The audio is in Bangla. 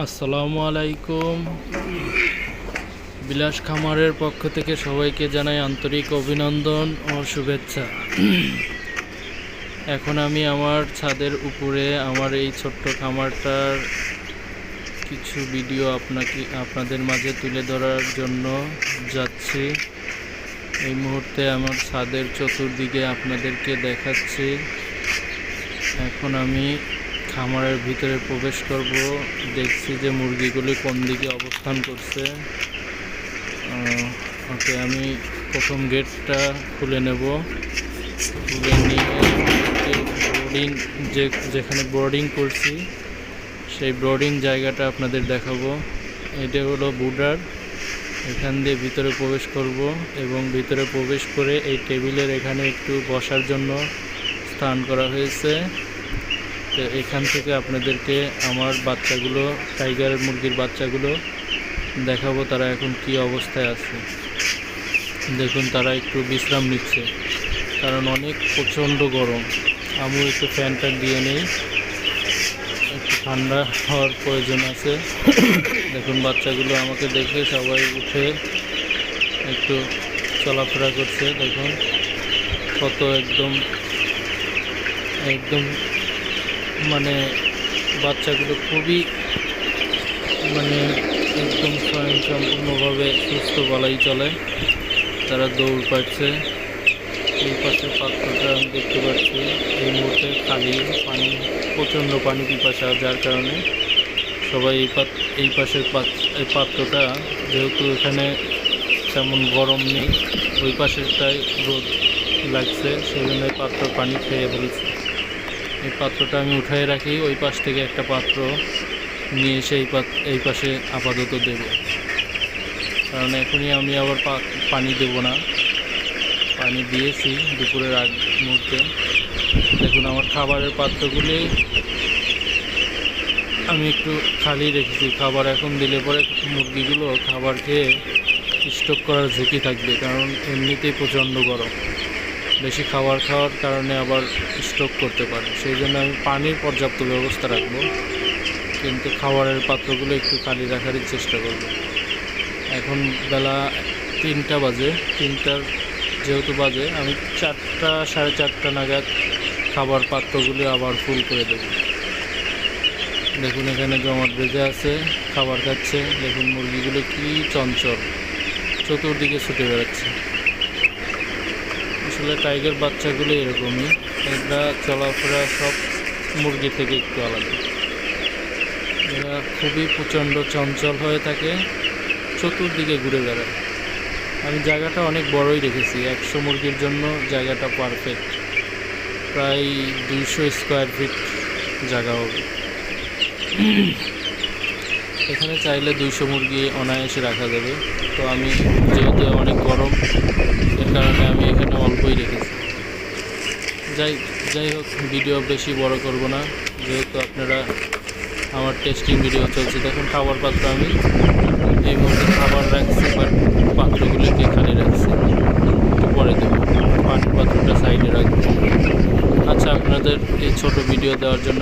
আসসালামু আলাইকুম। বিলাস খামারের পক্ষ থেকে সবাইকে জানাই আন্তরিক অভিনন্দন ও শুভেচ্ছা। এখন আমি আমার ছাদের উপরে আমার এই ছোট্ট খামারটার কিছু ভিডিও আপনাদের মাঝে তুলে ধরার জন্য যাচ্ছি। এই মুহূর্তে আমার ছাদের চতুর্দিকে আপনাদেরকে দেখাচ্ছি। এখন আমি খামারের ভিতরে প্রবেশ করব, দেখছি যে মুরগিগুলি কোন দিকে অবস্থান করছে। ওকে, আমি প্রথম গেটটা খুলে নেব। খুলে নিয়ে যেখানে বোর্ডিং করছি সেই বোর্ডিং জায়গাটা আপনাদের দেখাবো। এটা হলো বুডার। এখান দিয়ে ভিতরে প্রবেশ করব এবং ভিতরে প্রবেশ করে এই টেবিলের এখানে একটু বসার জন্য স্থান করা হয়েছে। তো এখান থেকে আপনাদেরকে আমার বাচ্চাগুলো, টাইগারের মুরগির বাচ্চাগুলো দেখাবো তারা এখন কি অবস্থায় আছে। দেখুন, তারা একটু বিশ্রাম নিচ্ছে কারণ অনেক প্রচণ্ড গরম। আমি একটু ফ্যানটা দিয়ে নেই, একটু ঠান্ডা হওয়ার প্রয়োজন আছে। দেখুন, বাচ্চাগুলো আমাকে দেখে সবাই উঠে একটু চলাফেরা করছে। দেখুন কত একদম মানে বাচ্চাগুলো খুবই একদম স্বয়ংসম্পূর্ণভাবে সুস্থ বলাই চলে। তারা দৌড় পাচ্ছে। এই পাশের পাত্রটা আমি দেখতে পাচ্ছি এই মুহূর্তে খালি, পানি, প্রচণ্ড পানি পিপাসা, যার কারণে সবাই এই পাশের পাত্রটা, যেহেতু এখানে তেমন গরম নেই, ওই পাশেরটায় রোদ লাগছে, সেই জন্য এই পাত্র পানি খেয়ে ফেলছে। এই পাত্রটা আমি উঠাই রাখি, ওই পাশ থেকে একটা পাত্র নিয়ে এসে এই পাশে আপাতত দেব, কারণ এখনই আমি আবার পানি দেব না। পানি দিয়েছি দুপুরের আগ মুহূর্তে। দেখুন, আমার খাবারের পাত্রগুলি আমি একটু খালি রেখেছি। খাবার এখন দিলে পরে মুরগিগুলো খাবার খেয়ে স্টক করার ঝুঁকি থাকবে, কারণ এমনিতেই প্রচণ্ড গরম। বেশি খাবার খাওয়ার কারণে আবার স্টক করতে পারে, সেই জন্য আমি পানির পর্যাপ্ত ব্যবস্থা রাখবো, কিন্তু খাবারের পাত্রগুলো একটু খালি রাখারই চেষ্টা করব। এখন বেলা 3টা বাজে। 3টার যেহেতু বাজে, আমি 4টা, 4:30 নাগাদ খাবার পাত্রগুলো আবার ফুল করে দেব। দেখুন, এখানে জমাট বেঁধে আছে, খাবার খাচ্ছে। দেখুন মুরগিগুলো কি চঞ্চল, চতুর্দিকে ছুটে বেড়াচ্ছে। আসলে টাইগার বাচ্চাগুলো এরকমই, এরা চলাফেরা সব মুরগি থেকে একটু আলাদা। এরা খুবই প্রচণ্ড চঞ্চল হয়ে থাকে, চতুর্দিকে ঘুরে বেড়ায়। আমি জায়গাটা অনেক বড়ই রেখেছি, 100 মুরগির জন্য জায়গাটা পারফেক্ট। প্রায় 200 স্কোয়ার ফিট জায়গা হবে। এখানে চাইলে 200 মুরগি অনায়াসে রাখা যাবে। তো আমি যেহেতু অনেক গরম, এর কারণে আমি এখানে অল্পই রেখেছি। যাই হোক, ভিডিও বেশি বড় করব না, যেহেতু আপনারা আমার টেস্টিং ভিডিও চলছে। দেখুন, খাবার পাত্র আমি এই মুহূর্তে খাবার রাখছি, বাট পাত্রগুলিকে খালি রাখছি, একটু পরে দেবো। পানির পাত্রটা সাইডে রাখবো। আচ্ছা, আপনাদের এই ছোট ভিডিও দেওয়ার জন্য